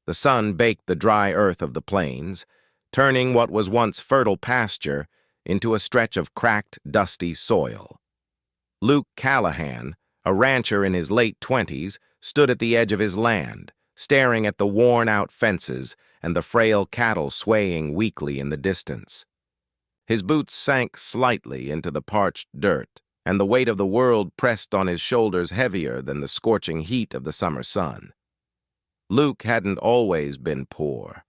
The sun baked the dry earth of the plains, turning what was once fertile pasture into a stretch of cracked, dusty soil. Luke Callahan, a rancher in his late 20s, stood at the edge of his land, staring at the worn-out fences and the frail cattle swaying weakly in the distance. His boots sank slightly into the parched dirt, and the weight of the world pressed on his shoulders heavier than the scorching heat of the summer sun. Luke hadn't always been poor.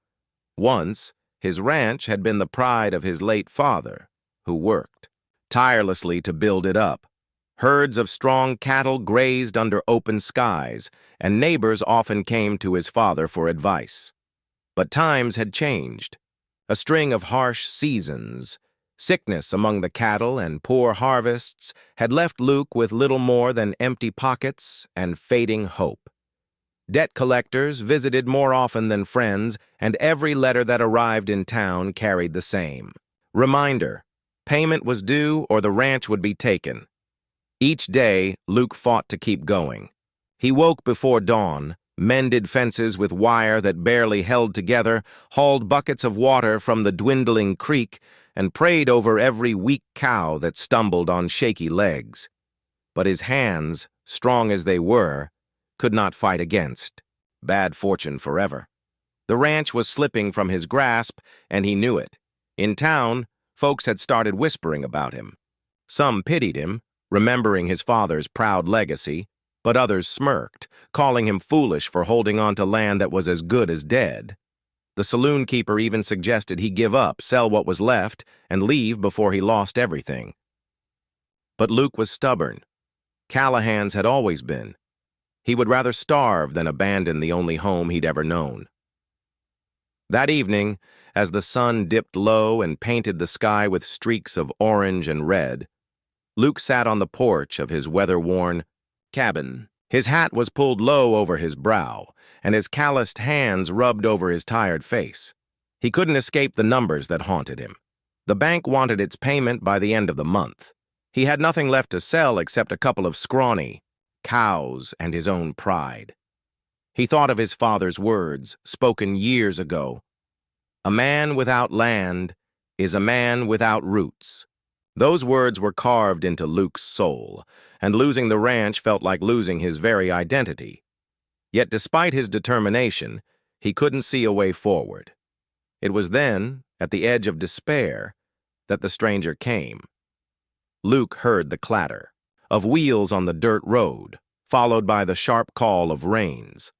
Once, his ranch had been the pride of his late father, who worked tirelessly to build it up. Herds of strong cattle grazed under open skies, and neighbors often came to his father for advice. But times had changed. A string of harsh seasons, sickness among the cattle, and poor harvests had left Luke with little more than empty pockets and fading hope. Debt collectors visited more often than friends, and every letter that arrived in town carried the same reminder: payment was due or the ranch would be taken. Each day, Luke fought to keep going. He woke before dawn, mended fences with wire that barely held together, hauled buckets of water from the dwindling creek, and prayed over every weak cow that stumbled on shaky legs. But his hands, strong as they were, could not fight against bad fortune forever. The ranch was slipping from his grasp, and he knew it. In town, folks had started whispering about him. Some pitied him, remembering his father's proud legacy, but others smirked, calling him foolish for holding on to land that was as good as dead. The saloon keeper even suggested he give up, sell what was left, and leave before he lost everything. But Luke was stubborn. Callahan's had always been. He would rather starve than abandon the only home he'd ever known. That evening, as the sun dipped low and painted the sky with streaks of orange and red, Luke sat on the porch of his weather-worn cabin. His hat was pulled low over his brow, and his calloused hands rubbed over his tired face. He couldn't escape the numbers that haunted him. The bank wanted its payment by the end of the month. He had nothing left to sell except a couple of scrawny cows and his own pride. He thought of his father's words, spoken years ago. "A man without land is a man without roots." Those words were carved into Luke's soul, and losing the ranch felt like losing his very identity. Yet despite his determination, he couldn't see a way forward. It was then, at the edge of despair, that the stranger came. Luke heard the clatter of wheels on the dirt road, followed by the sharp call of reins.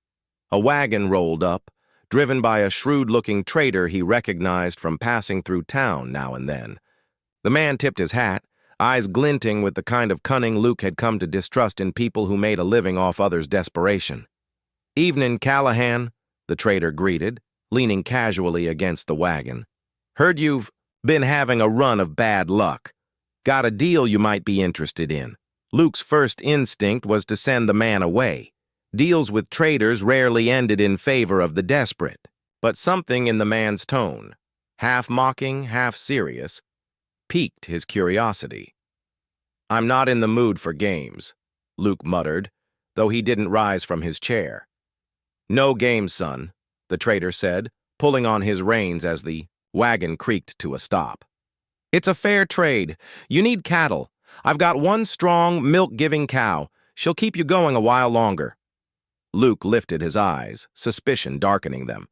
A wagon rolled up, driven by a shrewd-looking trader he recognized from passing through town now and then. The man tipped his hat, eyes glinting with the kind of cunning Luke had come to distrust in people who made a living off others' desperation. "Evening, Callahan," the trader greeted, leaning casually against the wagon. "Heard you've been having a run of bad luck. Got a deal you might be interested in." Luke's first instinct was to send the man away. Deals with traders rarely ended in favor of the desperate. But something in the man's tone, half mocking, half serious, piqued his curiosity. "I'm not in the mood for games," Luke muttered, though he didn't rise from his chair. "No games, son," the trader said, pulling on his reins as the wagon creaked to a stop. "It's a fair trade. You need cattle. I've got one strong, milk-giving cow. She'll keep you going a while longer." Luke lifted his eyes, suspicion darkening them.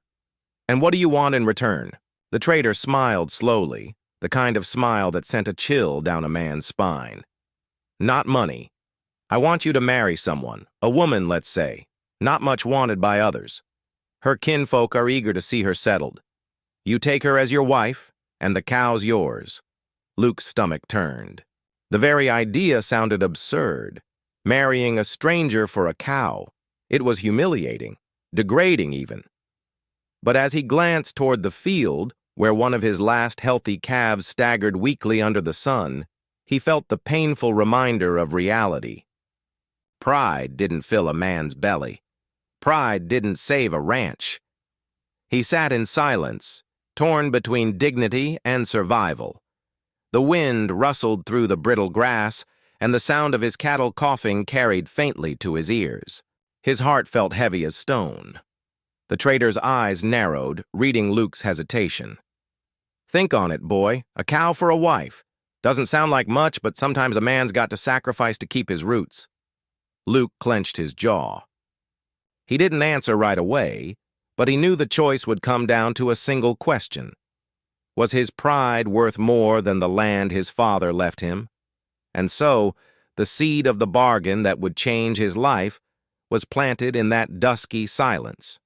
"And what do you want in return?" The trader smiled slowly, the kind of smile that sent a chill down a man's spine. "Not money. I want you to marry someone, a woman, let's say, not much wanted by others. Her kinfolk are eager to see her settled. You take her as your wife, and the cow's yours." Luke's stomach turned. The very idea sounded absurd. Marrying a stranger for a cow. It was humiliating, degrading even. But as he glanced toward the field, where one of his last healthy calves staggered weakly under the sun, he felt the painful reminder of reality. Pride didn't fill a man's belly. Pride didn't save a ranch. He sat in silence, torn between dignity and survival. The wind rustled through the brittle grass, and the sound of his cattle coughing carried faintly to his ears. His heart felt heavy as stone. The trader's eyes narrowed, reading Luke's hesitation. Think on it, boy. A cow for a wife. Doesn't sound like much, but sometimes a man's got to sacrifice to keep his roots. Luke clenched his jaw. He didn't answer right away, but he knew the choice would come down to a single question. Was his pride worth more than the land his father left him? And so, the seed of the bargain that would change his life was planted in that dusky silence.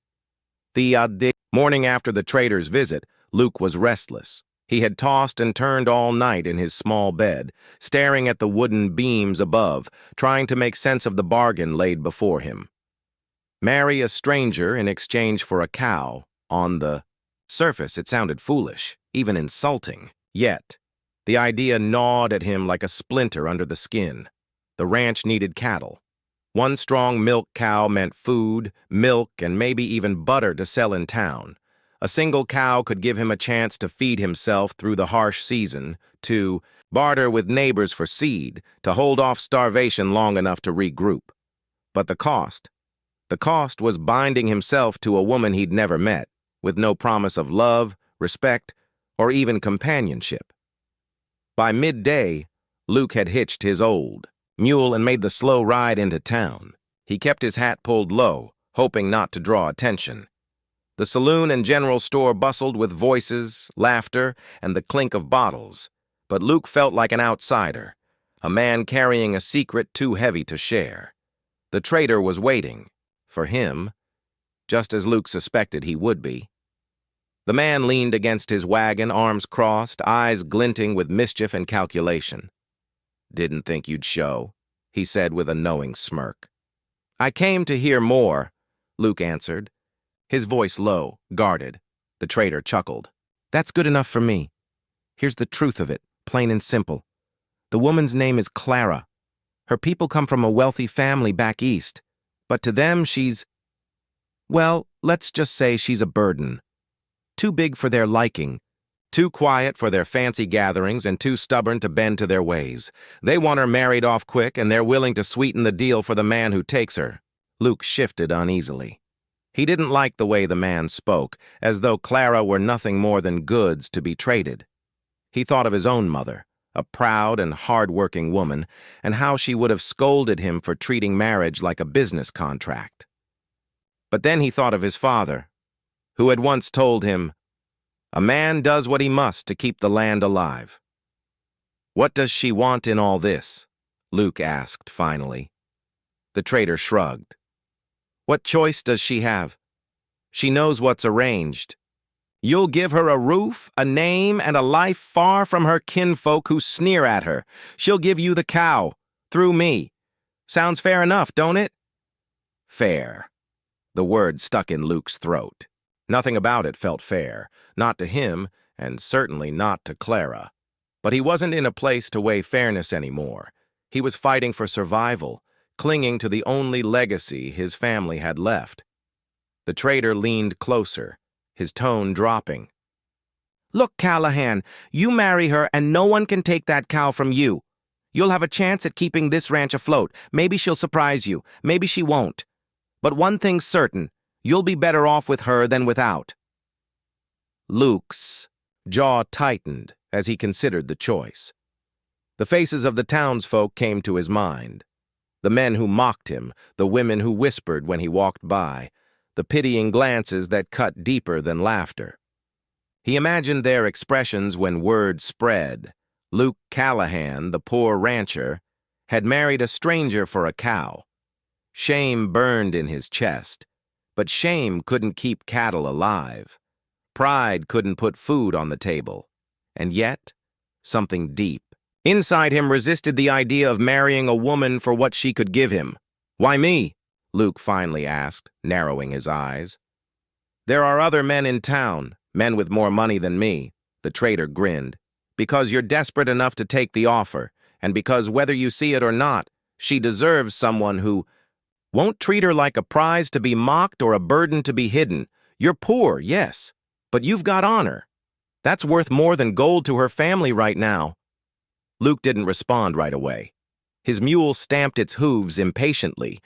The morning after the trader's visit, Luke was restless. He had tossed and turned all night in his small bed, staring at the wooden beams above, trying to make sense of the bargain laid before him. Marry a stranger in exchange for a cow. On the surface, it sounded foolish, even insulting. Yet, the idea gnawed at him like a splinter under the skin. The ranch needed cattle. One strong milk cow meant food, milk, and maybe even butter to sell in town. A single cow could give him a chance to feed himself through the harsh season, to barter with neighbors for seed, to hold off starvation long enough to regroup. But the cost was binding himself to a woman he'd never met, with no promise of love, respect, or even companionship. By midday, Luke had hitched his old mule and made the slow ride into town. He kept his hat pulled low, hoping not to draw attention. The saloon and general store bustled with voices, laughter, and the clink of bottles, but Luke felt like an outsider, a man carrying a secret too heavy to share. The trader was waiting, for him, just as Luke suspected he would be. The man leaned against his wagon, arms crossed, eyes glinting with mischief and calculation. "Didn't think you'd show," he said with a knowing smirk. "I came to hear more," Luke answered, his voice low, guarded. The trader chuckled. "That's good enough for me. Here's the truth of it, plain and simple. The woman's name is Clara. Her people come from a wealthy family back east, but to them well, let's just say she's a burden. Too big for their liking, too quiet for their fancy gatherings, and too stubborn to bend to their ways. They want her married off quick, and they're willing to sweeten the deal for the man who takes her." Luke shifted uneasily. He didn't like the way the man spoke, as though Clara were nothing more than goods to be traded. He thought of his own mother, a proud and hard-working woman, and how she would have scolded him for treating marriage like a business contract. But then he thought of his father, who had once told him, "A man does what he must to keep the land alive." "What does she want in all this?" Luke asked finally. The trader shrugged. "What choice does she have? She knows what's arranged. You'll give her a roof, a name, and a life far from her kinfolk who sneer at her. She'll give you the cow, through me. Sounds fair enough, don't it?" Fair. The word stuck in Luke's throat. Nothing about it felt fair, not to him, and certainly not to Clara. But he wasn't in a place to weigh fairness anymore. He was fighting for survival, clinging to the only legacy his family had left. The trader leaned closer, his tone dropping. "Look, Callahan, you marry her and no one can take that cow from you. You'll have a chance at keeping this ranch afloat. Maybe she'll surprise you, maybe she won't. But one thing's certain, you'll be better off with her than without." Luke's jaw tightened as he considered the choice. The faces of the townsfolk came to his mind. The men who mocked him, the women who whispered when he walked by, the pitying glances that cut deeper than laughter. He imagined their expressions when word spread. Luke Callahan, the poor rancher, had married a stranger for a cow. Shame burned in his chest, but shame couldn't keep cattle alive. Pride couldn't put food on the table. And yet, something deep inside him resisted the idea of marrying a woman for what she could give him. "Why me?" Luke finally asked, narrowing his eyes. "There are other men in town, men with more money than me," the trader grinned, "because you're desperate enough to take the offer, and because whether you see it or not, she deserves someone who won't treat her like a prize to be mocked or a burden to be hidden. You're poor, yes, but you've got honor. That's worth more than gold to her family right now." Luke didn't respond right away. His mule stamped its hooves impatiently,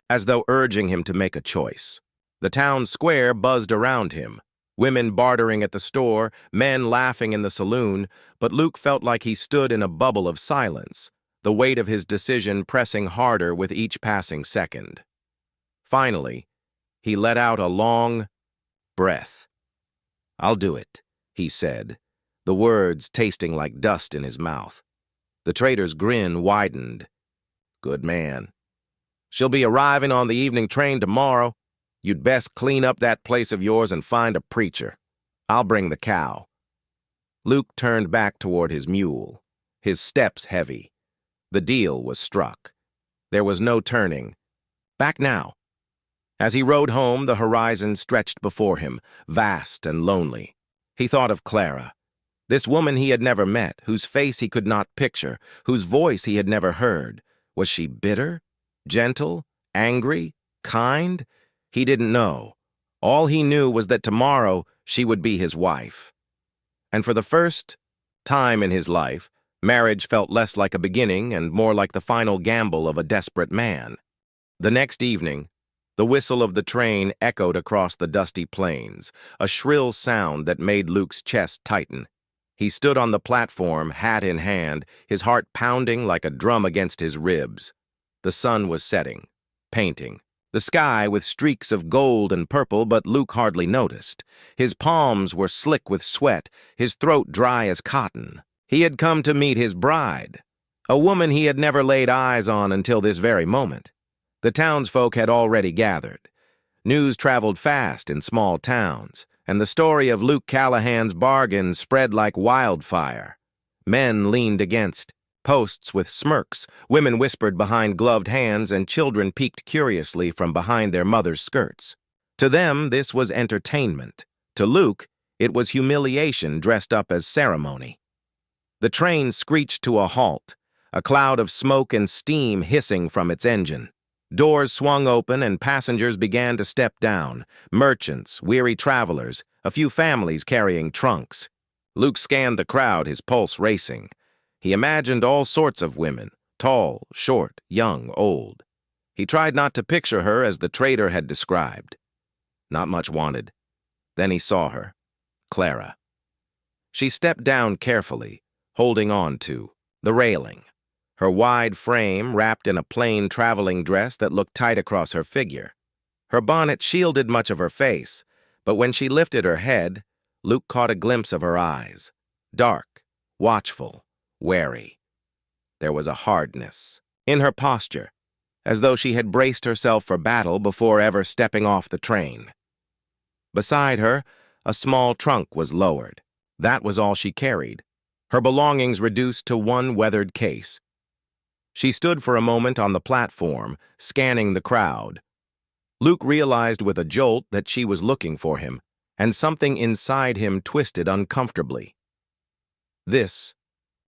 as though urging him to make a choice. The town square buzzed around him, women bartering at the store, men laughing in the saloon, but Luke felt like he stood in a bubble of silence, the weight of his decision pressing harder with each passing second. Finally, he let out a long breath. "I'll do it," he said, the words tasting like dust in his mouth. The trader's grin widened. "Good man. She'll be arriving on the evening train tomorrow. You'd best clean up that place of yours and find a preacher. I'll bring the cow." Luke turned back toward his mule, his steps heavy. The deal was struck. There was no turning. Back now. As he rode home, the horizon stretched before him, vast and lonely. He thought of Clara, this woman he had never met, whose face he could not picture, whose voice he had never heard. Was she bitter, gentle, angry, kind? He didn't know. All he knew was that tomorrow she would be his wife. And for the first time in his life, marriage felt less like a beginning and more like the final gamble of a desperate man. The next evening, the whistle of the train echoed across the dusty plains, a shrill sound that made Luke's chest tighten. He stood on the platform, hat in hand, his heart pounding like a drum against his ribs. The sun was setting, painting the sky with streaks of gold and purple, but Luke hardly noticed. His palms were slick with sweat, his throat dry as cotton. He had come to meet his bride, a woman he had never laid eyes on until this very moment. The townsfolk had already gathered. News traveled fast in small towns, and the story of Luke Callahan's bargain spread like wildfire. Men leaned against posts with smirks, women whispered behind gloved hands, and children peeked curiously from behind their mothers' skirts. To them, this was entertainment. To Luke, it was humiliation dressed up as ceremony. The train screeched to a halt, a cloud of smoke and steam hissing from its engine. Doors swung open and passengers began to step down, merchants, weary travelers, a few families carrying trunks. Luke scanned the crowd, his pulse racing. He imagined all sorts of women, tall, short, young, old. He tried not to picture her as the trader had described. Not much wanted. Then he saw her, Clara. She stepped down carefully, holding on to the railing. Her wide frame wrapped in a plain traveling dress that looked tight across her figure. Her bonnet shielded much of her face, but when she lifted her head, Luke caught a glimpse of her eyes. Dark, watchful, wary. There was a hardness in her posture, as though she had braced herself for battle before ever stepping off the train. Beside her, a small trunk was lowered. That was all she carried, her belongings reduced to one weathered case. She stood for a moment on the platform, scanning the crowd. Luke realized with a jolt that she was looking for him, and something inside him twisted uncomfortably. This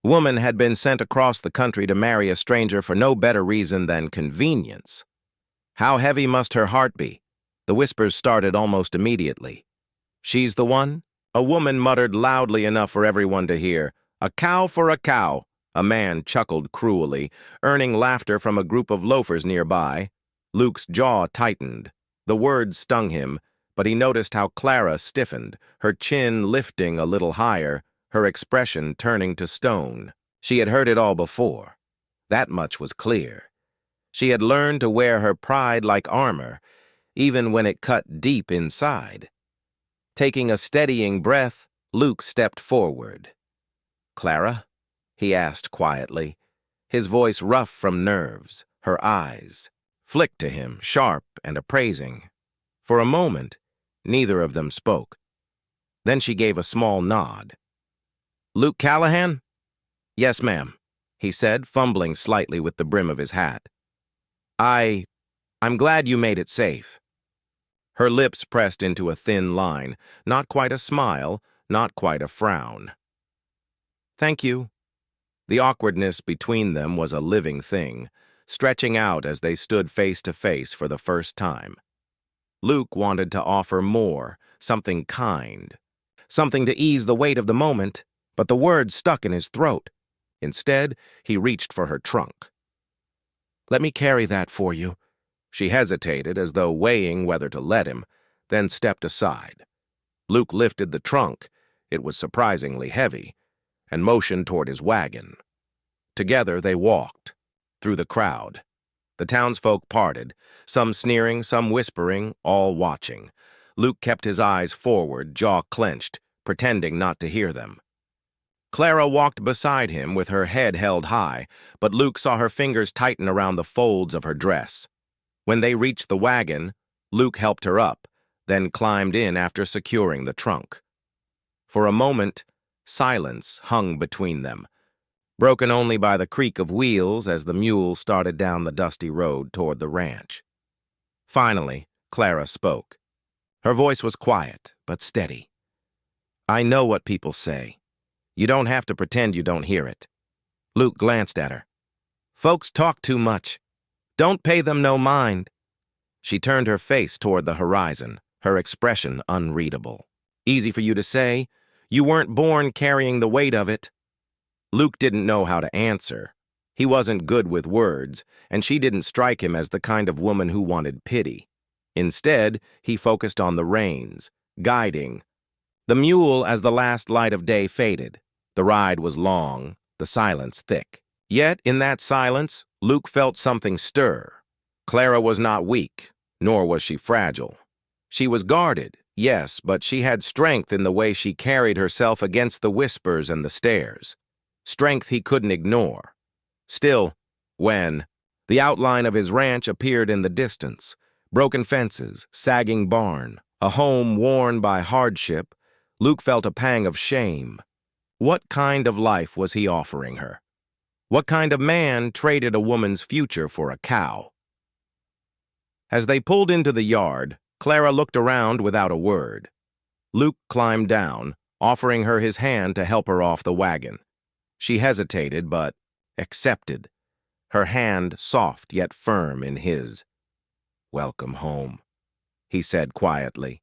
woman had been sent across the country to marry a stranger for no better reason than convenience. How heavy must her heart be? The whispers started almost immediately. "She's the one?" A woman muttered loudly enough for everyone to hear. "A cow for a cow." A man chuckled cruelly, earning laughter from a group of loafers nearby. Luke's jaw tightened. The words stung him, but he noticed how Clara stiffened, her chin lifting a little higher, her expression turning to stone. She had heard it all before. That much was clear. She had learned to wear her pride like armor, even when it cut deep inside. Taking a steadying breath, Luke stepped forward. "Clara?" he asked quietly, his voice rough from nerves. Her eyes flicked to him, sharp and appraising. For a moment, neither of them spoke. Then she gave a small nod. "Luke Callahan?" "Yes, ma'am," he said, fumbling slightly with the brim of his hat. I'm glad you made it safe." Her lips pressed into a thin line, not quite a smile, not quite a frown. "Thank you." The awkwardness between them was a living thing, stretching out as they stood face to face for the first time. Luke wanted to offer more, something kind, something to ease the weight of the moment, but the words stuck in his throat. Instead, he reached for her trunk. "Let me carry that for you." She hesitated, as though weighing whether to let him. then stepped aside. Luke lifted the trunk, it was surprisingly heavy, and motioned toward his wagon. Together they walked, through the crowd. The townsfolk parted, some sneering, some whispering, all watching. Luke kept his eyes forward, jaw clenched, pretending not to hear them. Clara walked beside him with her head held high, but Luke saw her fingers tighten around the folds of her dress. When they reached the wagon, Luke helped her up, then climbed in after securing the trunk. For a moment, silence hung between them, broken only by the creak of wheels as the mule started down the dusty road toward the ranch. Finally, Clara spoke. Her voice was quiet, but steady. "I know what people say. You don't have to pretend you don't hear it." Luke glanced at her. "Folks talk too much. Don't pay them no mind." She turned her face toward the horizon, her expression unreadable. "Easy for you to say. You weren't born carrying the weight of it." Luke didn't know how to answer. He wasn't good with words, and she didn't strike him as the kind of woman who wanted pity. Instead, he focused on the reins, guiding. The mule as the last light of day faded. The ride was long, the silence thick. Yet, in that silence, Luke felt something stir. Clara was not weak, nor was she fragile. She was guarded, yes, but she had strength in the way she carried herself against the whispers and the stares. Strength he couldn't ignore. Still, when the outline of his ranch appeared in the distance, broken fences, sagging barn, a home worn by hardship, Luke felt a pang of shame. What kind of life was he offering her? What kind of man traded a woman's future for a cow? As they pulled into the yard, Clara looked around without a word. Luke climbed down, offering her his hand to help her off the wagon. She hesitated, but accepted, her hand soft yet firm in his. "Welcome home," he said quietly.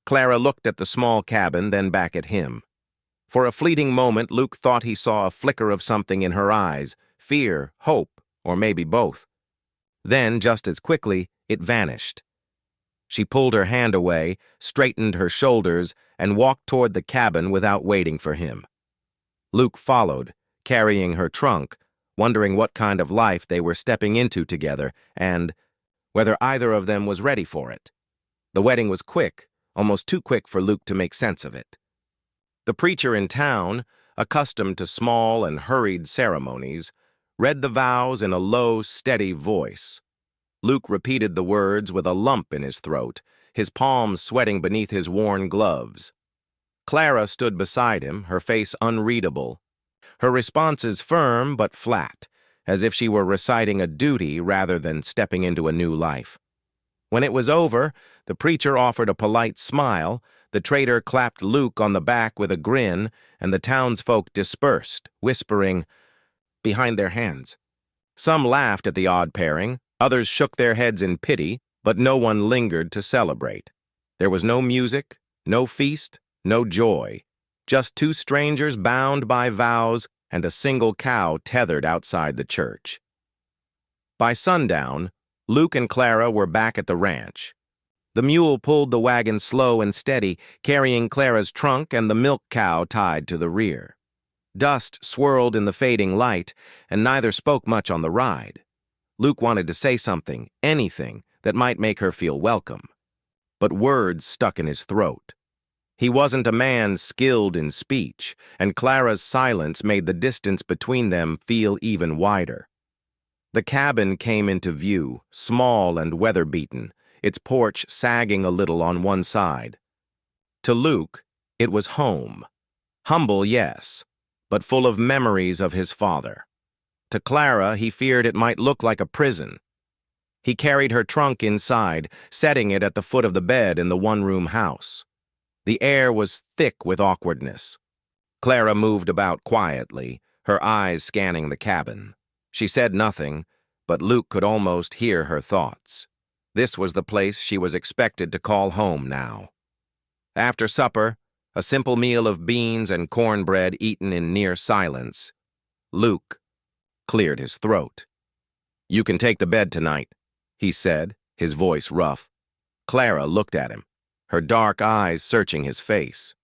Clara looked at the small cabin, then back at him. For a fleeting moment, Luke thought he saw a flicker of something in her eyes, fear, hope, or maybe both. Then, just as quickly, it vanished. She pulled her hand away, straightened her shoulders, and walked toward the cabin without waiting for him. Luke followed, carrying her trunk, wondering what kind of life they were stepping into together and whether either of them was ready for it. The wedding was quick, almost too quick for Luke to make sense of it. The preacher in town, accustomed to small and hurried ceremonies, read the vows in a low, steady voice. Luke repeated the words with a lump in his throat, his palms sweating beneath his worn gloves. Clara stood beside him, her face unreadable, her responses firm but flat, as if she were reciting a duty rather than stepping into a new life. When it was over, the preacher offered a polite smile, the trader clapped Luke on the back with a grin, and the townsfolk dispersed, whispering behind their hands. Some laughed at the odd pairing, others shook their heads in pity, but no one lingered to celebrate. There was no music, no feast, no joy, just two strangers bound by vows and a single cow tethered outside the church. By sundown, Luke and Clara were back at the ranch. The mule pulled the wagon slow and steady, carrying Clara's trunk and the milk cow tied to the rear. Dust swirled in the fading light, and neither spoke much on the ride. Luke wanted to say something, anything, that might make her feel welcome. But words stuck in his throat. He wasn't a man skilled in speech, and Clara's silence made the distance between them feel even wider. The cabin came into view, small and weather-beaten, its porch sagging a little on one side. To Luke, it was home. Humble, yes, but full of memories of his father. To Clara, he feared it might look like a prison. He carried her trunk inside, setting it at the foot of the bed in the one-room house. The air was thick with awkwardness. Clara moved about quietly, her eyes scanning the cabin. She said nothing, but Luke could almost hear her thoughts. This was the place she was expected to call home now. After supper, a simple meal of beans and cornbread eaten in near silence, Luke cleared his throat. "You can take the bed tonight," he said, his voice rough. Clara looked at him. her dark eyes searching his face.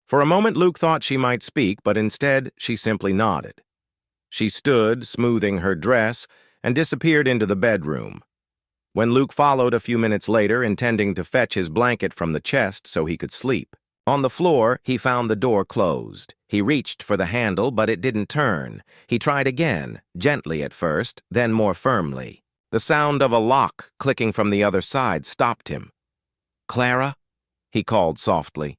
For a moment, Luke thought she might speak, but instead she simply nodded. She stood, smoothing her dress, and disappeared into the bedroom. When Luke followed a few minutes later, intending to fetch his blanket from the chest so he could sleep, on the floor, he found the door closed. He reached for the handle, but it didn't turn. He tried again, gently at first, then more firmly. The sound of a lock clicking from the other side stopped him. "Clara?" he called softly.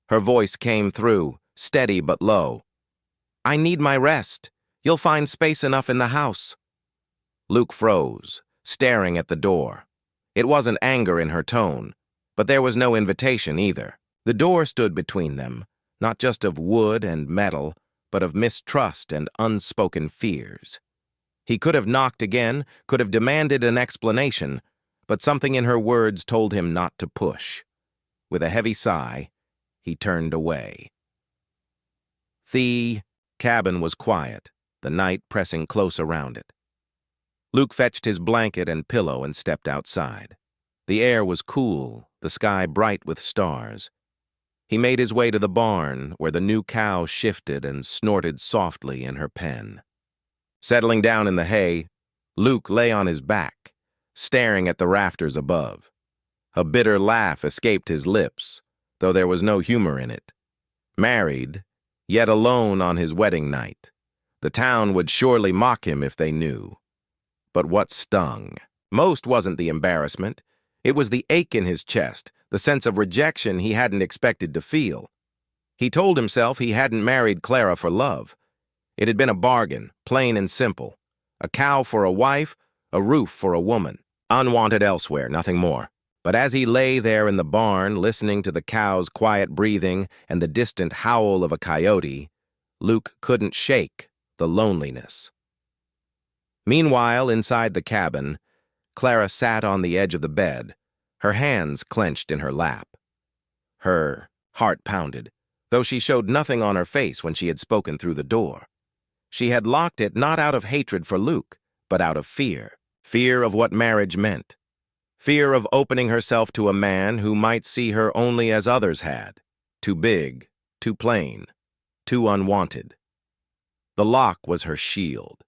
Her voice came through, steady but low. "I need my rest. You'll find space enough in the house." Luke froze, staring at the door. It wasn't anger in her tone, but there was no invitation either. The door stood between them, not just of wood and metal, but of mistrust and unspoken fears. He could have knocked again, could have demanded an explanation, but something in her words told him not to push. With a heavy sigh, he turned away. The cabin was quiet, the night pressing close around it. Luke fetched his blanket and pillow and stepped outside. The air was cool, the sky bright with stars. He made his way to the barn, where the new cow shifted and snorted softly in her pen. Settling down in the hay, Luke lay on his back, staring at the rafters above. A bitter laugh escaped his lips, though there was no humor in it. Married, yet alone on his wedding night. The town would surely mock him if they knew. But what stung? Most wasn't the embarrassment. It was the ache in his chest, the sense of rejection he hadn't expected to feel. He told himself he hadn't married Clara for love. It had been a bargain, plain and simple. A cow for a wife, a roof for a woman. Unwanted elsewhere, nothing more. But as he lay there in the barn, listening to the cow's quiet breathing and the distant howl of a coyote, Luke couldn't shake the loneliness. Meanwhile, inside the cabin, Clara sat on the edge of the bed, her hands clenched in her lap. Her heart pounded, though she showed nothing on her face when she had spoken through the door. She had locked it not out of hatred for Luke, but out of fear. Fear of what marriage meant. Fear of opening herself to a man who might see her only as others had. Too big, too plain, too unwanted. The lock was her shield.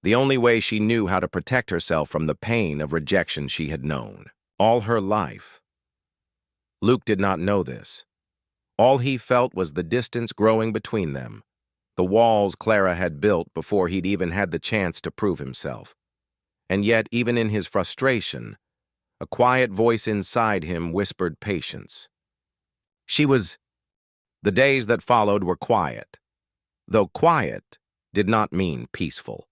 The only way she knew how to protect herself from the pain of rejection she had known. All her life. Luke did not know this. All he felt was the distance growing between them, the walls Clara had built before he'd even had the chance to prove himself. And yet, even in his frustration, a quiet voice inside him whispered patience. The days that followed were quiet, though quiet did not mean peaceful.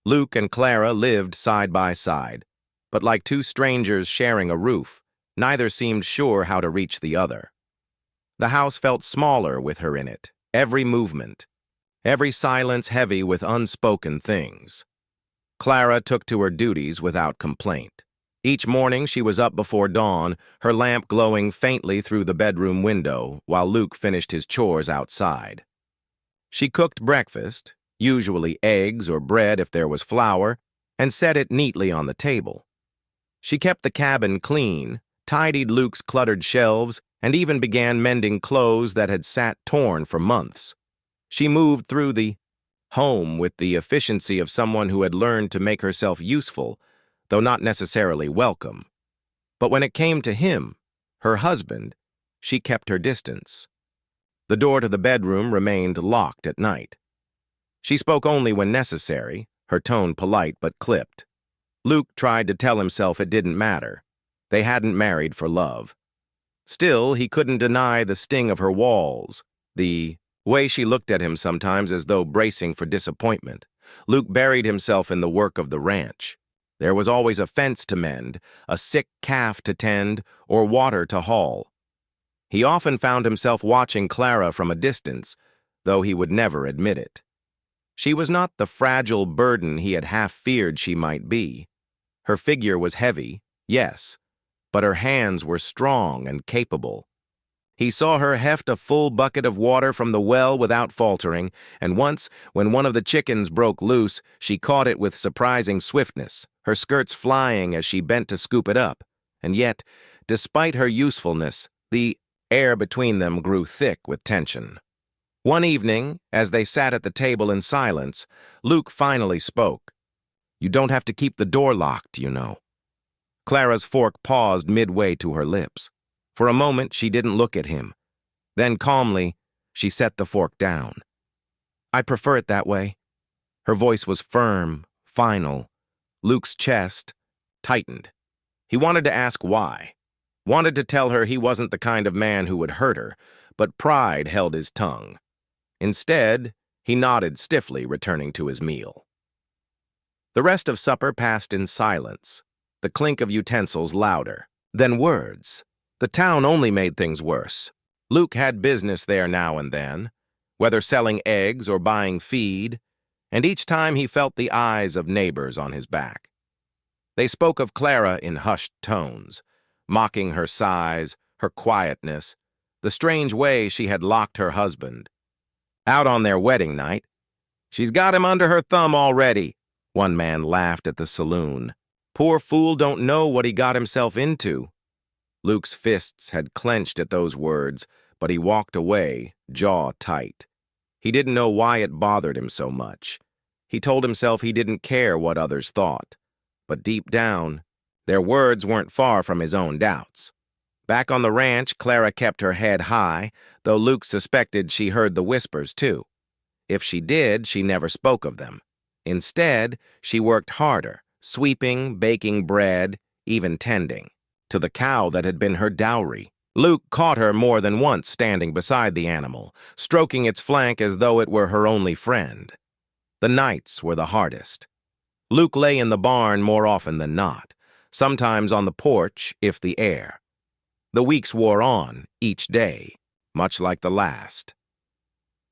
Luke and Clara lived side by side, but like two strangers sharing a roof, neither seemed sure how to reach the other. The house felt smaller with her in it, every movement, every silence heavy with unspoken things. Clara took to her duties without complaint. Each morning she was up before dawn, her lamp glowing faintly through the bedroom window, while Luke finished his chores outside. She cooked breakfast, usually eggs or bread if there was flour, and set it neatly on the table. She kept the cabin clean, tidied Luke's cluttered shelves, and even began mending clothes that had sat torn for months. She moved through the home with the efficiency of someone who had learned to make herself useful, though not necessarily welcome. But when it came to him, her husband, she kept her distance. The door to the bedroom remained locked at night. She spoke only when necessary, her tone polite but clipped. Luke tried to tell himself it didn't matter. They hadn't married for love. Still, he couldn't deny the sting of her walls, the way she looked at him sometimes as though bracing for disappointment. Luke buried himself in the work of the ranch. There was always a fence to mend, a sick calf to tend, or water to haul. He often found himself watching Clara from a distance, though he would never admit it. She was not the fragile burden he had half feared she might be. Her figure was heavy, yes, but her hands were strong and capable. He saw her heft a full bucket of water from the well without faltering, and once, when one of the chickens broke loose, she caught it with surprising swiftness, her skirts flying as she bent to scoop it up. And yet, Despite her usefulness, the air between them grew thick with tension. One evening, as they sat at the table in silence, Luke finally spoke. "You don't have to keep the door locked, you know." Clara's fork paused midway to her lips. For a moment, she didn't look at him. Then, calmly, she set the fork down. "I prefer it that way." Her voice was firm, final. Luke's chest tightened. He wanted to ask why. Wanted to tell her he wasn't the kind of man who would hurt her, but pride held his tongue. Instead, he nodded stiffly, returning to his meal. The rest of supper passed in silence, the clink of utensils louder. Then words. The town only made things worse. Luke had business there now and then, whether selling eggs or buying feed, and each time he felt the eyes of neighbors on his back. They spoke of Clara in hushed tones, mocking her size, her quietness, the strange way she had locked her husband. Out on their wedding night, "She's got him under her thumb already," one man laughed at the saloon. "Poor fool don't know what he got himself into." Luke's fists had clenched at those words, but he walked away, jaw tight. He didn't know why it bothered him so much. He told himself he didn't care what others thought. But deep down, their words weren't far from his own doubts. Back on the ranch, Clara kept her head high, though Luke suspected she heard the whispers too. If she did, she never spoke of them. Instead, she worked harder, sweeping, baking bread, even tending, to the cow that had been her dowry. Luke caught her more than once standing beside the animal, stroking its flank as though it were her only friend. The nights were the hardest. Luke lay in the barn more often than not, sometimes on the porch if the air. The weeks wore on, each day, much like the last.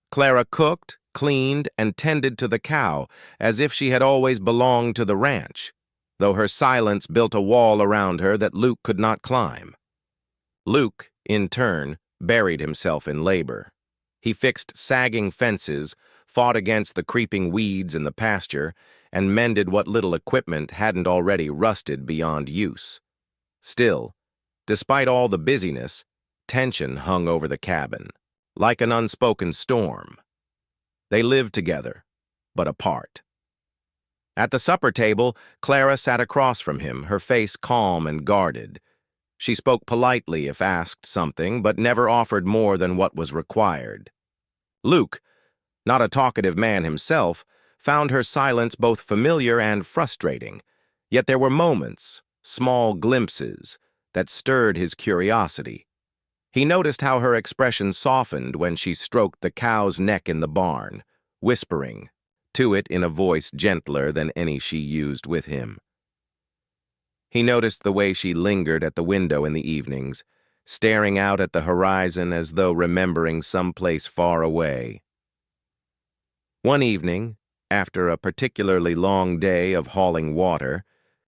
Clara cooked, cleaned, and tended to the cow as if she had always belonged to the ranch, though her silence built a wall around her that Luke could not climb. Luke, in turn, buried himself in labor. He fixed sagging fences, fought against the creeping weeds in the pasture, and mended what little equipment hadn't already rusted beyond use. Still, despite all the busyness, tension hung over the cabin, like an unspoken storm. They lived together, but apart. At the supper table, Clara sat across from him, her face calm and guarded. She spoke politely if asked something, but never offered more than what was required. Luke, not a talkative man himself, found her silence both familiar and frustrating, yet there were moments, small glimpses, that stirred his curiosity. He noticed how her expression softened when she stroked the cow's neck in the barn, whispering to it in a voice gentler than any she used with him. He noticed the way she lingered at the window in the evenings, staring out at the horizon as though remembering some place far away. One evening, after a particularly long day of hauling water,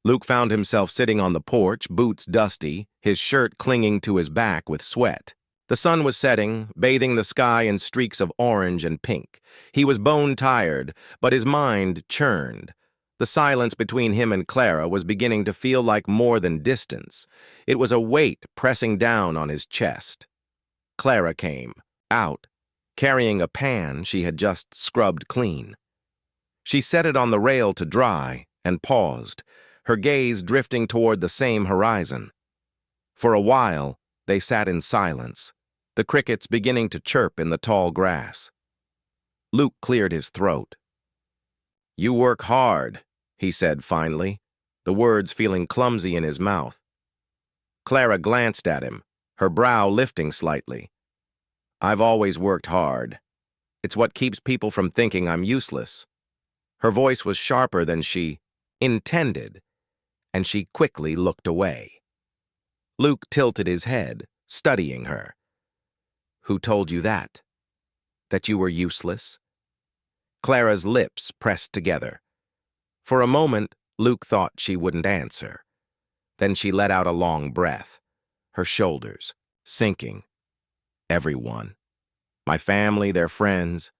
Luke found himself sitting on the porch, boots dusty, his shirt clinging to his back with sweat. The sun was setting, bathing the sky in streaks of orange and pink. He was bone-tired, but his mind churned. The silence between him and Clara was beginning to feel like more than distance. It was a weight pressing down on his chest. Clara came, out, carrying a pan she had just scrubbed clean. She set it on the rail to dry and paused, her gaze drifting toward the same horizon. For a while, they sat in silence, the crickets beginning to chirp in the tall grass. Luke cleared his throat. "You work hard," he said finally, the words feeling clumsy in his mouth. Clara glanced at him, her brow lifting slightly. "I've always worked hard. It's what keeps people from thinking I'm useless." Her voice was sharper than she intended, and she quickly looked away. Luke tilted his head, studying her. "Who told you that? That you were useless?" Clara's lips pressed together. For a moment, Luke thought she wouldn't answer. Then she let out a long breath, her shoulders sinking. "Everyone. My family, their friends.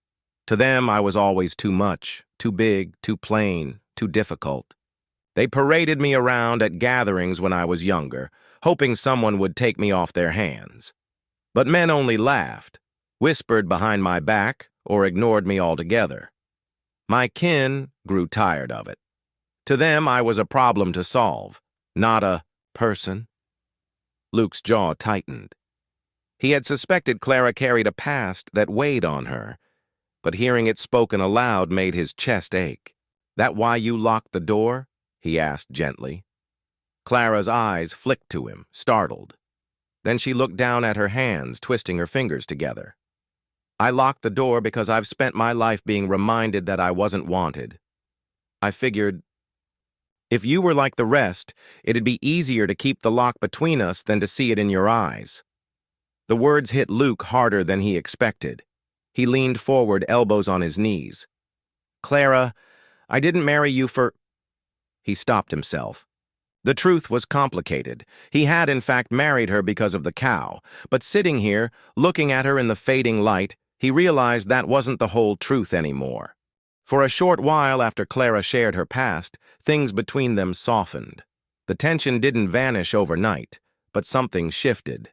To them, I was always too much, too big, too plain, too difficult." They paraded me around at gatherings when I was younger, hoping someone would take me off their hands. But men only laughed, whispered behind my back, or ignored me altogether. My kin grew tired of it. To them, I was a problem to solve, not a person. Luke's jaw tightened. He had suspected Clara carried a past that weighed on her, but hearing it spoken aloud made his chest ache. "That why you locked the door?" he asked gently. Clara's eyes flicked to him, startled. Then she looked down at her hands, twisting her fingers together. "I locked the door because I've spent my life being reminded that I wasn't wanted. I figured, if you were like the rest, it'd be easier to keep the lock between us than to see it in your eyes." The words hit Luke harder than he expected. He leaned forward, elbows on his knees. "Clara, I didn't marry you for—" He stopped himself. The truth was complicated. He had, in fact, married her because of the cow, but sitting here, looking at her in the fading light, he realized that wasn't the whole truth anymore. For a short while after Clara shared her past, things between them softened. The tension didn't vanish overnight, but something shifted.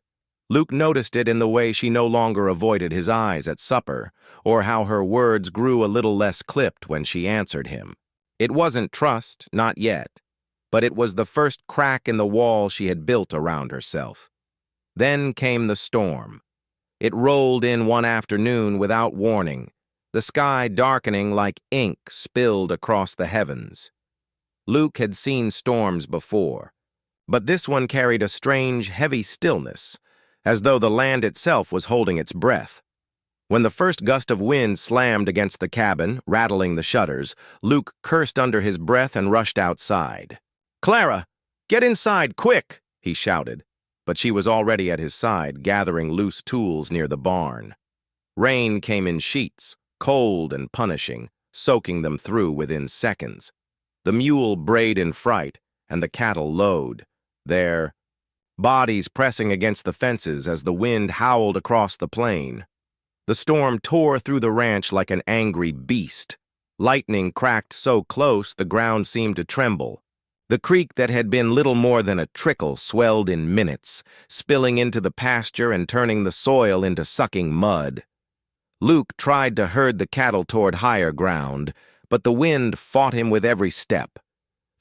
Luke noticed it in the way she no longer avoided his eyes at supper, or how her words grew a little less clipped when she answered him. It wasn't trust, not yet, but it was the first crack in the wall she had built around herself. Then came the storm. It rolled in one afternoon without warning, the sky darkening like ink spilled across the heavens. Luke had seen storms before, but this one carried a strange, heavy stillness, as though the land itself was holding its breath. When the first gust of wind slammed against the cabin, rattling the shutters, Luke cursed under his breath and rushed outside. "Clara, get inside, quick!" he shouted, but she was already at his side, gathering loose tools near the barn. Rain came in sheets, cold and punishing, soaking them through within seconds. The mule brayed in fright, and the cattle lowed, their bodies pressing against the fences as the wind howled across the plain. The storm tore through the ranch like an angry beast. Lightning cracked so close the ground seemed to tremble. The creek that had been little more than a trickle swelled in minutes, spilling into the pasture and turning the soil into sucking mud. Luke tried to herd the cattle toward higher ground, but the wind fought him with every step.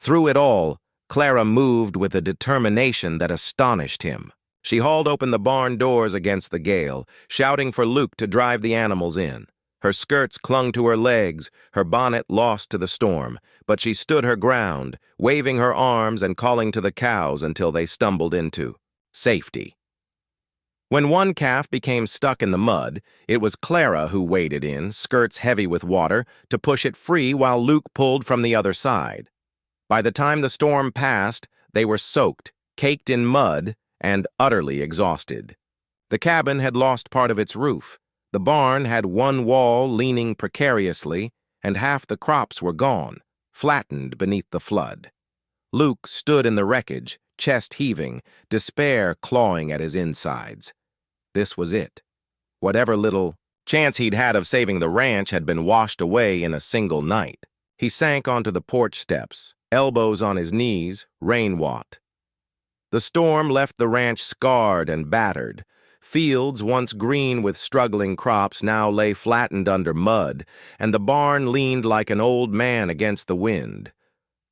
Through it all, Clara moved with a determination that astonished him. She hauled open the barn doors against the gale, shouting for Luke to drive the animals in. Her skirts clung to her legs, her bonnet lost to the storm, but she stood her ground, waving her arms and calling to the cows until they stumbled into safety. When one calf became stuck in the mud, it was Clara who waded in, skirts heavy with water, to push it free while Luke pulled from the other side. By the time the storm passed, they were soaked, caked in mud, and utterly exhausted. The cabin had lost part of its roof. The barn had one wall leaning precariously, and half the crops were gone, flattened beneath the flood. Luke stood in the wreckage, chest heaving, despair clawing at his insides. This was it. Whatever little chance he'd had of saving the ranch had been washed away in a single night. He sank onto the porch steps, elbows on his knees, rain-wet. The storm left the ranch scarred and battered. Fields, once green with struggling crops, now lay flattened under mud, and the barn leaned like an old man against the wind.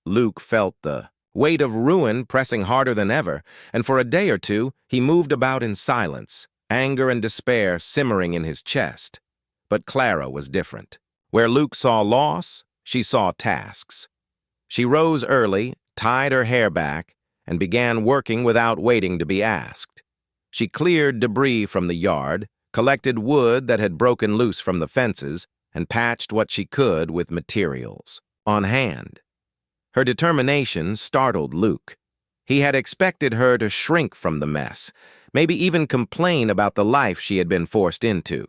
Luke felt the weight of ruin pressing harder than ever, and for a day or two he moved about in silence, anger and despair simmering in his chest. But Clara was different. Where Luke saw loss, she saw tasks. She rose early, tied her hair back, and began working without waiting to be asked. She cleared debris from the yard, collected wood that had broken loose from the fences, and patched what she could with materials on hand. Her determination startled Luke. He had expected her to shrink from the mess, maybe even complain about the life she had been forced into.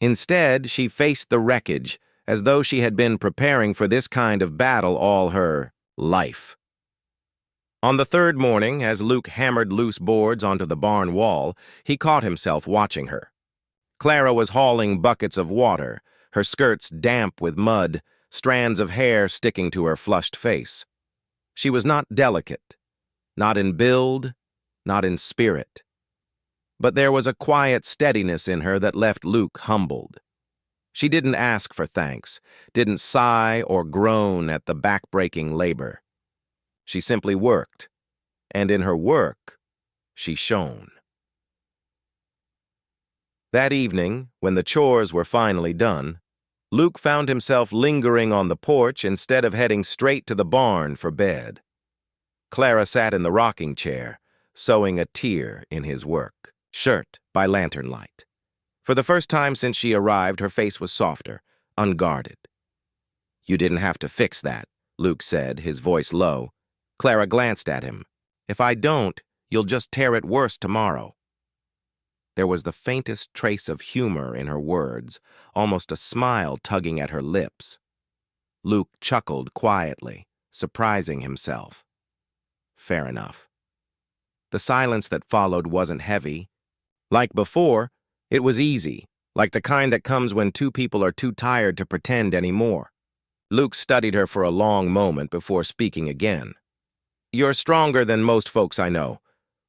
Instead, she faced the wreckage as though she had been preparing for this kind of battle all her life. On the third morning, as Luke hammered loose boards onto the barn wall, he caught himself watching her. Clara was hauling buckets of water, her skirts damp with mud, strands of hair sticking to her flushed face. She was not delicate, not in build, not in spirit. But there was a quiet steadiness in her that left Luke humbled. She didn't ask for thanks, didn't sigh or groan at the back-breaking labor. She simply worked, and in her work, she shone. That evening, when the chores were finally done, Luke found himself lingering on the porch instead of heading straight to the barn for bed. Clara sat in the rocking chair, sewing a tear in his work shirt by lantern light. For the first time since she arrived, her face was softer, unguarded. "You didn't have to fix that," Luke said, his voice low. Clara glanced at him. "If I don't, you'll just tear it worse tomorrow." There was the faintest trace of humor in her words, almost a smile tugging at her lips. Luke chuckled quietly, surprising himself. Fair enough. The silence that followed wasn't heavy. Like before, it was easy, like the kind that comes when two people are too tired to pretend anymore. Luke studied her for a long moment before speaking again. "You're stronger than most folks I know.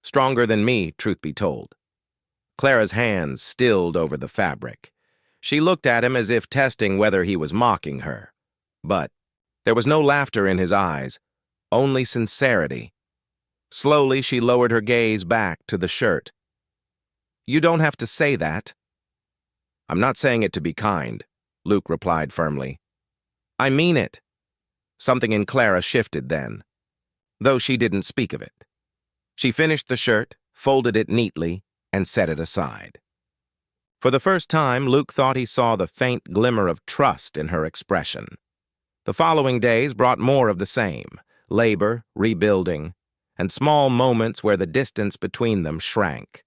Stronger than me, truth be told." Clara's hands stilled over the fabric. She looked at him as if testing whether he was mocking her. But there was no laughter in his eyes, only sincerity. Slowly, she lowered her gaze back to the shirt. "You don't have to say that." "I'm not saying it to be kind," Luke replied firmly. "I mean it." Something in Clara shifted then, though she didn't speak of it. She finished the shirt, folded it neatly, and set it aside. For the first time, Luke thought he saw the faint glimmer of trust in her expression. The following days brought more of the same: labor, rebuilding, and small moments where the distance between them shrank.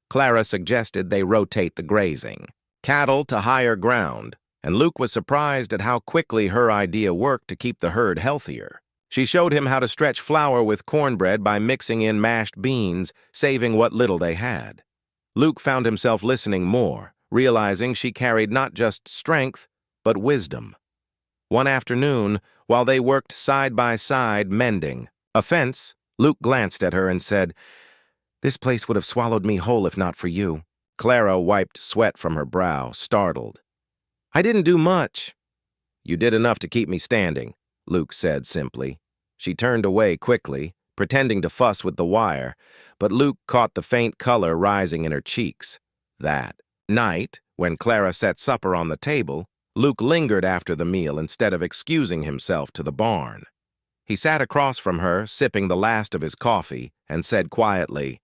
Clara suggested they rotate the grazing, cattle to higher ground, and Luke was surprised at how quickly her idea worked to keep the herd healthier. She showed him how to stretch flour with cornbread by mixing in mashed beans, saving what little they had. Luke found himself listening more, realizing she carried not just strength, but wisdom. One afternoon, while they worked side by side mending a fence, Luke glanced at her and said, "This place would have swallowed me whole if not for you." Clara wiped sweat from her brow, startled. "I didn't do much." "You did enough to keep me standing," Luke said simply. She turned away quickly, pretending to fuss with the wire, but Luke caught the faint color rising in her cheeks. That night, when Clara set supper on the table, Luke lingered after the meal instead of excusing himself to the barn. He sat across from her, sipping the last of his coffee, and said quietly,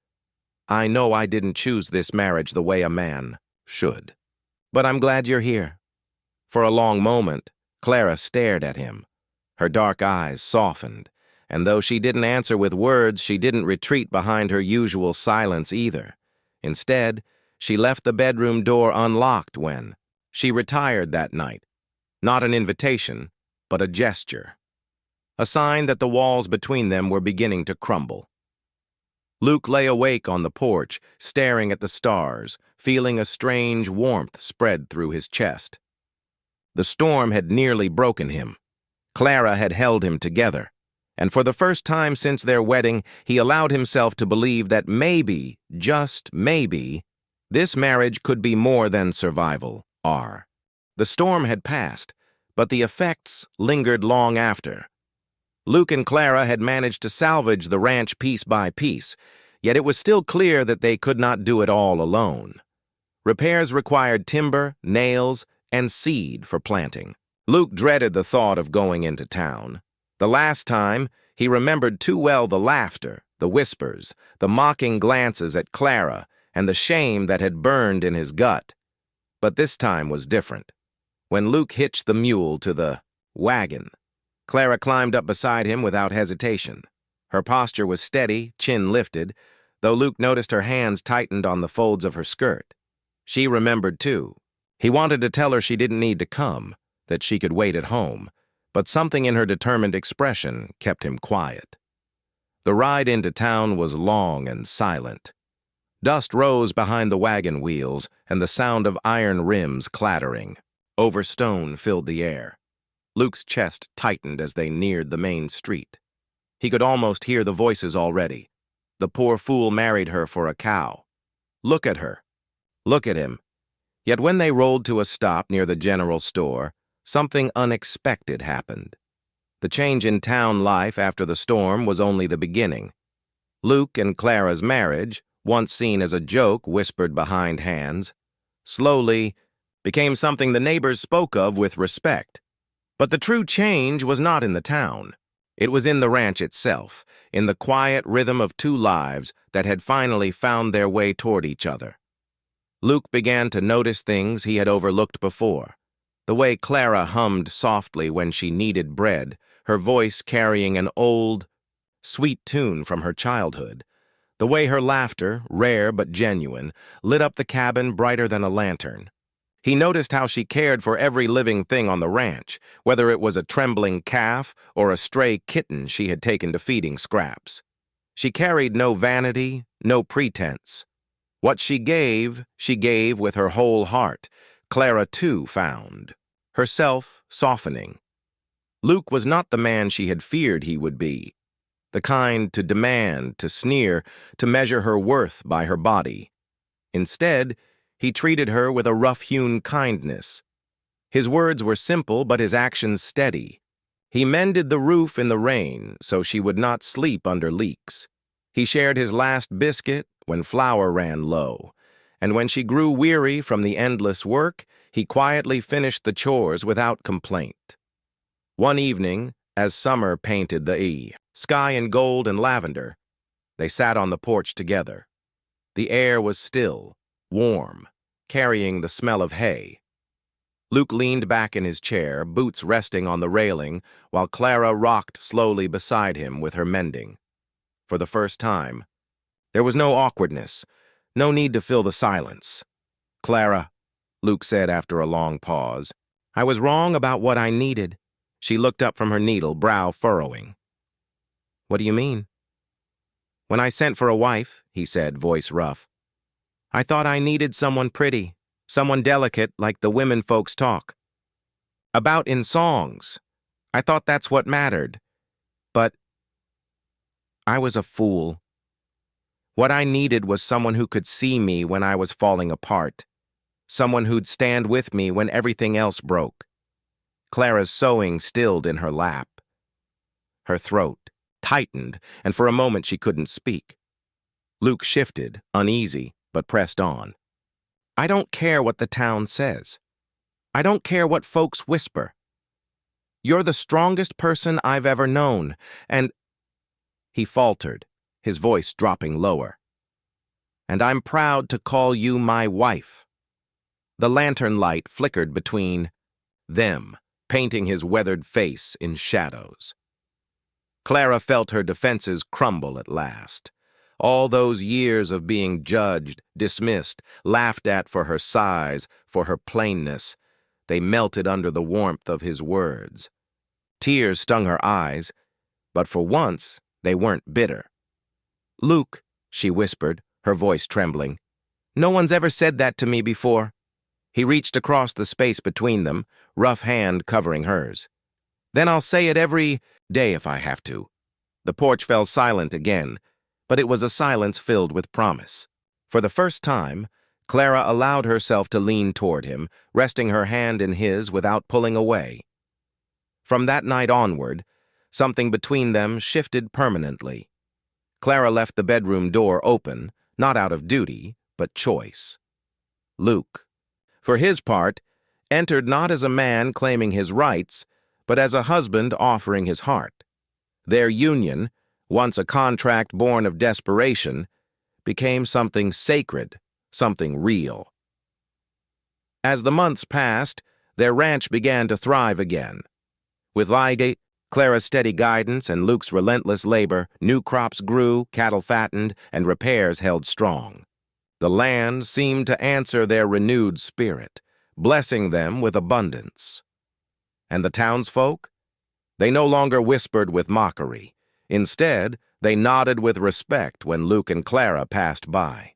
"I know I didn't choose this marriage the way a man should, but I'm glad you're here." For a long moment, Clara stared at him. Her dark eyes softened, and though she didn't answer with words, she didn't retreat behind her usual silence either. Instead, she left the bedroom door unlocked when she retired that night. Not an invitation, but a gesture. A sign that the walls between them were beginning to crumble. Luke lay awake on the porch, staring at the stars, feeling a strange warmth spread through his chest. The storm had nearly broken him. Clara had held him together, and for the first time since their wedding, he allowed himself to believe that maybe, just maybe, this marriage could be more than survival. The storm had passed, but the effects lingered long after. Luke and Clara had managed to salvage the ranch piece by piece, yet it was still clear that they could not do it all alone. Repairs required timber, nails, and seed for planting. Luke dreaded the thought of going into town. The last time, he remembered too well the laughter, the whispers, the mocking glances at Clara, and the shame that had burned in his gut. But this time was different. When Luke hitched the mule to the wagon, Clara climbed up beside him without hesitation. Her posture was steady, chin lifted, though Luke noticed her hands tightened on the folds of her skirt. She remembered, too. He wanted to tell her she didn't need to come, that she could wait at home, but something in her determined expression kept him quiet. The ride into town was long and silent. Dust rose behind the wagon wheels, and the sound of iron rims clattering over stone filled the air. Luke's chest tightened as they neared the main street. He could almost hear the voices already. The poor fool married her for a cow. Look at her. Look at him. Yet when they rolled to a stop near the general store, something unexpected happened. The change in town life after the storm was only the beginning. Luke and Clara's marriage, once seen as a joke whispered behind hands, slowly became something the neighbors spoke of with respect. But the true change was not in the town. It was in the ranch itself, in the quiet rhythm of two lives that had finally found their way toward each other. Luke began to notice things he had overlooked before. The way Clara hummed softly when she kneaded bread, her voice carrying an old, sweet tune from her childhood. The way her laughter, rare but genuine, lit up the cabin brighter than a lantern. He noticed how she cared for every living thing on the ranch, whether it was a trembling calf or a stray kitten she had taken to feeding scraps. She carried no vanity, no pretense. What she gave with her whole heart. Clara, too, found herself softening. Luke was not the man she had feared he would be, the kind to demand, to sneer, to measure her worth by her body. Instead, he treated her with a rough-hewn kindness. His words were simple, but his actions steady. He mended the roof in the rain so she would not sleep under leaks. He shared his last biscuit when flour ran low, and when she grew weary from the endless work, he quietly finished the chores without complaint. One evening, as summer painted the sky in gold and lavender, they sat on the porch together. The air was still, warm, carrying the smell of hay. Luke leaned back in his chair, boots resting on the railing, while Clara rocked slowly beside him with her mending. For the first time, there was no awkwardness, no need to fill the silence. "Clara," Luke said after a long pause, "I was wrong about what I needed." She looked up from her needle, brow furrowing. "What do you mean?" "When I sent for a wife," he said, voice rough, "I thought I needed someone pretty, someone delicate like the women folks talk about in songs. I thought that's what mattered. But I was a fool. What I needed was someone who could see me when I was falling apart, someone who'd stand with me when everything else broke." Clara's sewing stilled in her lap. Her throat tightened, and for a moment she couldn't speak. Luke shifted, uneasy, but pressed on. "I don't care what the town says. I don't care what folks whisper. You're the strongest person I've ever known, and—" He faltered, his voice dropping lower. "And I'm proud to call you my wife." The lantern light flickered between them, painting his weathered face in shadows. Clara felt her defenses crumble at last. All those years of being judged, dismissed, laughed at for her size, for her plainness, they melted under the warmth of his words. Tears stung her eyes, but for once they weren't bitter. "Luke," she whispered, her voice trembling, "no one's ever said that to me before." He reached across the space between them, rough hand covering hers. "Then I'll say it every day if I have to." The porch fell silent again, but it was a silence filled with promise. For the first time, Clara allowed herself to lean toward him, resting her hand in his without pulling away. From that night onward, something between them shifted permanently. Clara left the bedroom door open, not out of duty, but choice. Luke, for his part, entered not as a man claiming his rights, but as a husband offering his heart. Their union, once a contract born of desperation, became something sacred, something real. As the months passed, their ranch began to thrive again. With Lygate, Clara's steady guidance, and Luke's relentless labor, new crops grew, cattle fattened, and repairs held strong. The land seemed to answer their renewed spirit, blessing them with abundance. And the townsfolk? They no longer whispered with mockery. Instead, they nodded with respect when Luke and Clara passed by.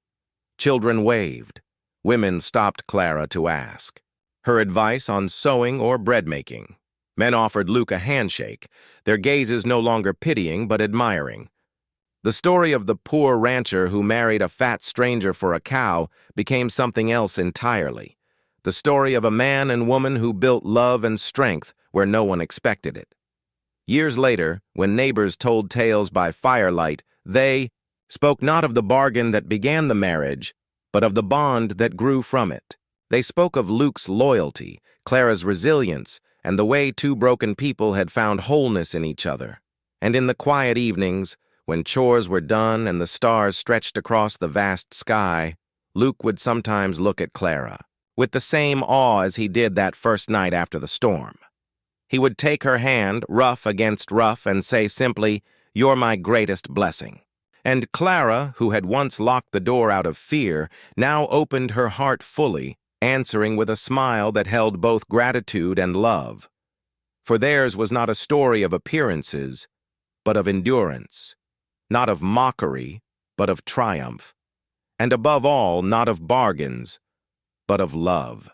Children waved. Women stopped Clara to ask her advice on sewing or bread-making. Men offered Luke a handshake, their gazes no longer pitying but admiring. The story of the poor rancher who married a fat stranger for a cow became something else entirely. The story of a man and woman who built love and strength where no one expected it. Years later, when neighbors told tales by firelight, they spoke not of the bargain that began the marriage, but of the bond that grew from it. They spoke of Luke's loyalty, Clara's resilience, and the way two broken people had found wholeness in each other. And in the quiet evenings, when chores were done and the stars stretched across the vast sky, Luke would sometimes look at Clara, with the same awe as he did that first night after the storm. He would take her hand, rough against rough, and say simply, "You're my greatest blessing." And Clara, who had once locked the door out of fear, now opened her heart fully, answering with a smile that held both gratitude and love. For theirs was not a story of appearances, but of endurance, not of mockery, but of triumph, and above all, not of bargains, but of love.